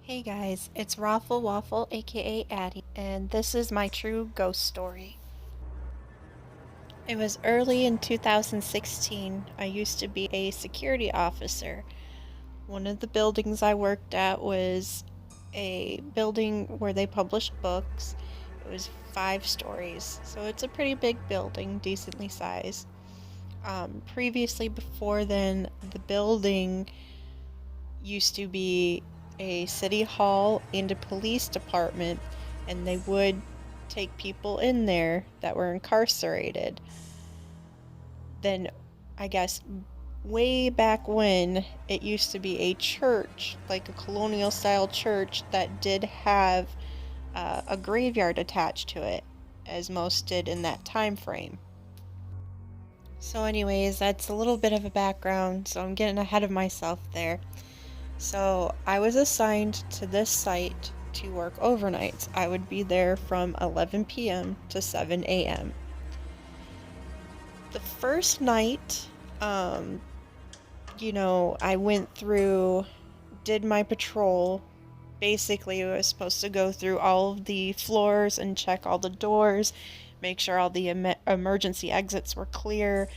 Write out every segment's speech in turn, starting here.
Hey guys, it's Raffle Waffle aka Addie, and this is my true ghost story. It was early in 2016. I used to be a security officer. One of the buildings I worked at was a building where they published books. It was 5 stories, so it's a pretty big building, decently sized. Previously, before then, the building used to be a city hall and a police department, and they would take people in there that were incarcerated. Then, I guess, way back when, it used to be a church, like a colonial style church, that did have a graveyard attached to it, as most did in that time frame. So, anyways, that's a little bit of a background, so I'm getting ahead of myself there. So I was assigned to this site to work overnights. I would be there from 11 p.m. to 7 a.m. The first night, um, I went through, did my patrol. Basically, I was supposed to go through all of the floors and check all the doors, make sure all the emergency exits were clear,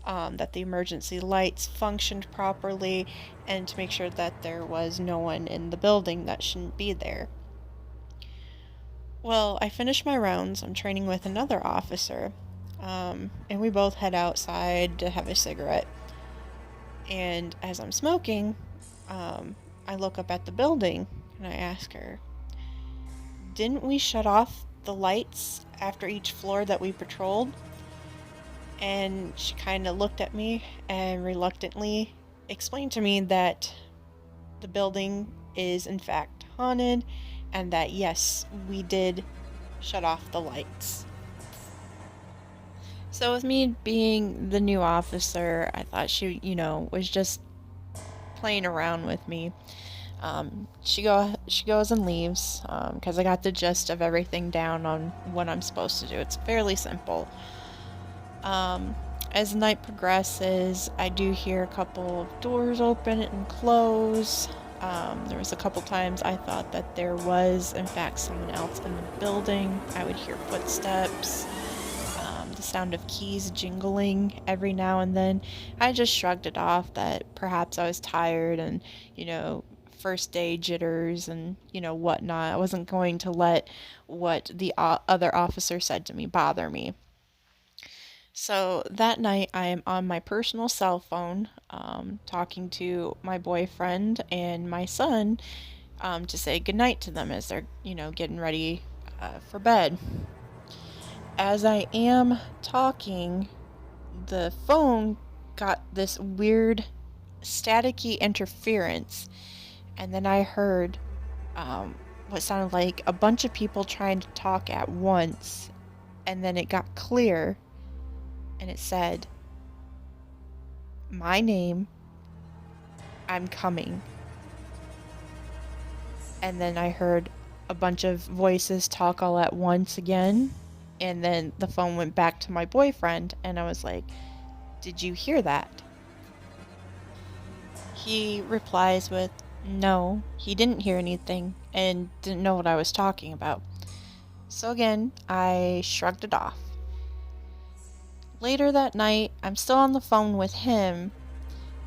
that the emergency lights functioned properly, and to make sure that there was no one in the building that shouldn't be there. Well, I finished my rounds. I'm training with another officer, and we both head outside to have a cigarette. And as I'm smoking, I look up at the building and I ask her, "Didn't we shut off the lights after each floor that we patrolled?" And she kind of looked at me and reluctantly explained to me that the building is in fact haunted and that yes, we did shut off the lights. So with me being the new officer, I thought she, was just playing around with me. She goes and leaves because I got the gist of everything down on what I'm supposed to do. It's fairly simple. Um, as the night progresses, I do hear a couple of doors open and close. There was a couple times I thought that there was, in fact, someone else in the building. I would hear footsteps, the sound of keys jingling every now and then. I just shrugged it off that perhaps I was tired and, first day jitters and, whatnot. I wasn't going to let what the other officer said to me bother me. So that night, I am on my personal cell phone, talking to my boyfriend and my son, to say goodnight to them as they're, getting ready for bed. As I am talking, the phone got this weird staticky interference, and then I heard what sounded like a bunch of people trying to talk at once, and then it got clear and it said, "My name, I'm coming." And then I heard a bunch of voices talk all at once again. And then the phone went back to my boyfriend, and I was like, "Did you hear that?" He replies with, "No, he didn't hear anything and didn't know what I was talking about." So again, I shrugged it off. Later that night, I'm still on the phone with him,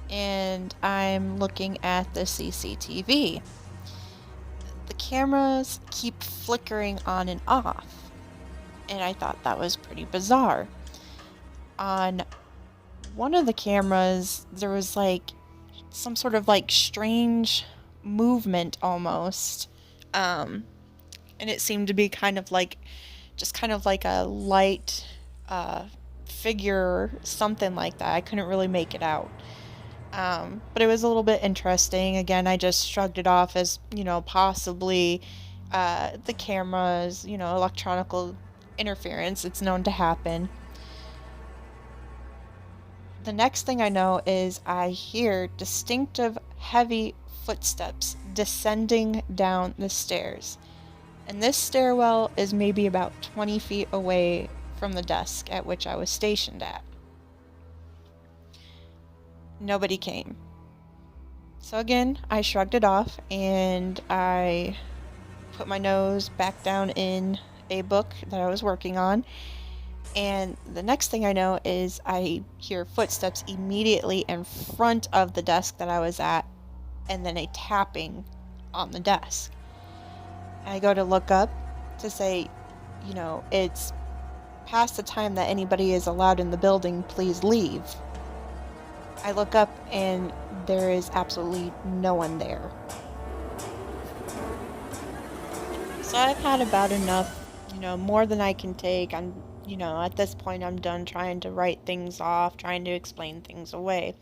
and I'm looking at the CCTV. The cameras keep flickering on and off, and I thought that was pretty bizarre. On one of the cameras, there was like some sort of like strange movement almost. And it seemed to be kind of like just kind of like a light figure, something like that. I couldn't really make it out. But it was a little bit interesting. Again, I just shrugged it off as, possibly the cameras, electronical interference. It's known to happen. The next thing I know is I hear distinctive, heavy footsteps descending down the stairs. And this stairwell is maybe about 20 feet away from the desk at which I was stationed at. Nobody came. So again, I shrugged it off and I put my nose back down in a book that I was working on. And the next thing I know is I hear footsteps immediately in front of the desk that I was at, and then a tapping on the desk. I go to look up to say, it's past the time that anybody is allowed in the building, please leave. I look up and there is absolutely no one there. So I've had about enough, more than I can take. At this point, I'm done trying to write things off, trying to explain things away.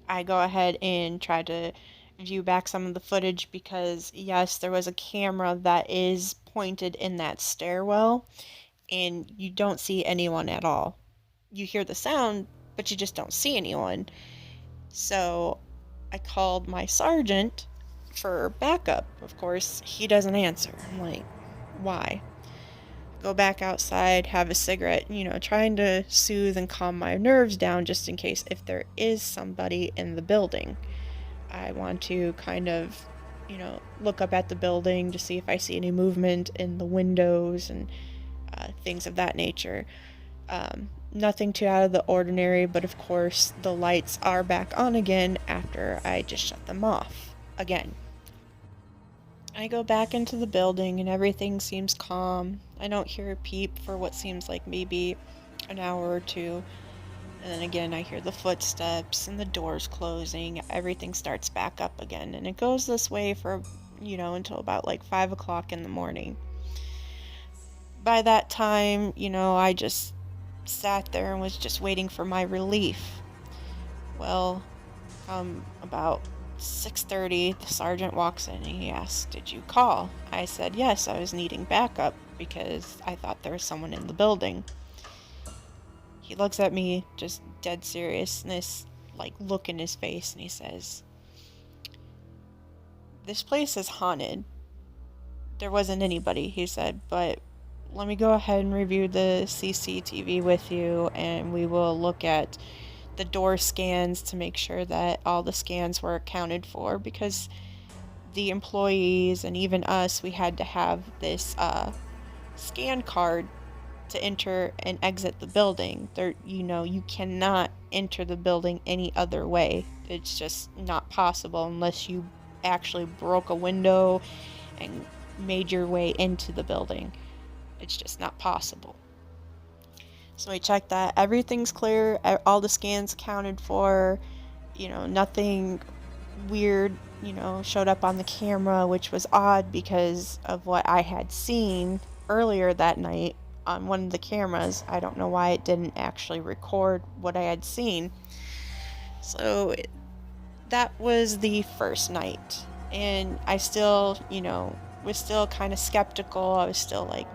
I go ahead and try to view back some of the footage because, yes, there was a camera that is pointed in that stairwell, and you don't see anyone at all. You hear the sound, but you just don't see anyone. So I called my sergeant for backup. Of course, he doesn't answer. I'm like, why? Go back outside, have a cigarette, trying to soothe and calm my nerves down just in case if there is somebody in the building. I want to kind of, look up at the building to see if I see any movement in the windows and things of that nature. Nothing too out of the ordinary, but of course the lights are back on again after I just shut them off again. I go back into the building and everything seems calm. I don't hear a peep for what seems like maybe an hour or two. And then again, I hear the footsteps and the doors closing. Everything starts back up again. And it goes this way for, until about like 5 o'clock in the morning. By that time, I just sat there and was just waiting for my relief. Well, about 6:30, the sergeant walks in and he asks, "Did you call?" I said, "Yes, I was needing backup because I thought there was someone in the building." He looks at me, just dead seriousness, like look in his face, and he says, "This place is haunted. There wasn't anybody," he said, "but let me go ahead and review the CCTV with you, and we will look at the door scans to make sure that all the scans were accounted for, because the employees and even us, we had to have this scan card to enter and exit the building. There, you cannot enter the building any other way. It's just not possible unless you actually broke a window and made your way into the building. It's just not possible." So we checked that. Everything's clear. All the scans accounted for. Nothing weird, showed up on the camera, which was odd because of what I had seen earlier that night on one of the cameras. I don't know why it didn't actually record what I had seen. So that was the first night. And I still, was still kind of skeptical. I was still like,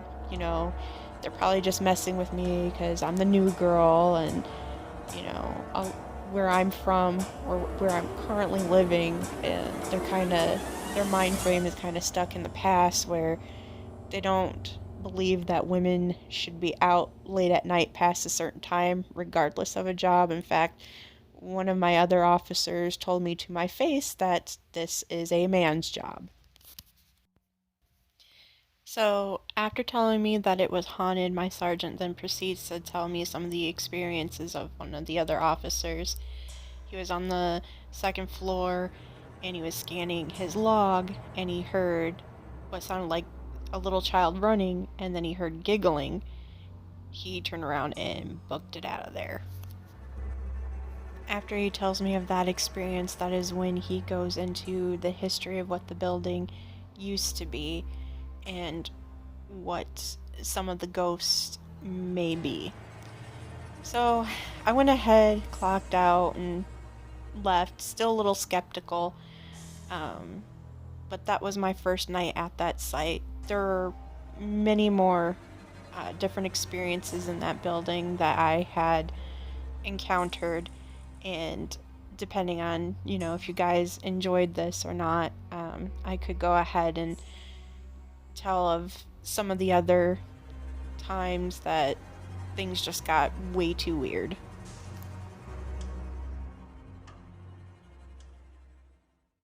they're probably just messing with me because I'm the new girl, and where I'm from or where I'm currently living, and their mind frame is kind of stuck in the past where they don't believe that women should be out late at night past a certain time regardless of a job. In fact, one of my other officers told me to my face that this is a man's job. So, after telling me that it was haunted, my sergeant then proceeds to tell me some of the experiences of one of the other officers. He was on the second floor and he was scanning his log, and he heard what sounded like a little child running, and then he heard giggling. He turned around and booked it out of there. After he tells me of that experience, that is when he goes into the history of what the building used to be and what some of the ghosts may be. So I went ahead, clocked out, and left, still a little skeptical. But that was my first night at that site. There are many more different experiences in that building that I had encountered, and depending on, if you guys enjoyed this or not, I could go ahead and tell of some of the other times that things just got way too weird.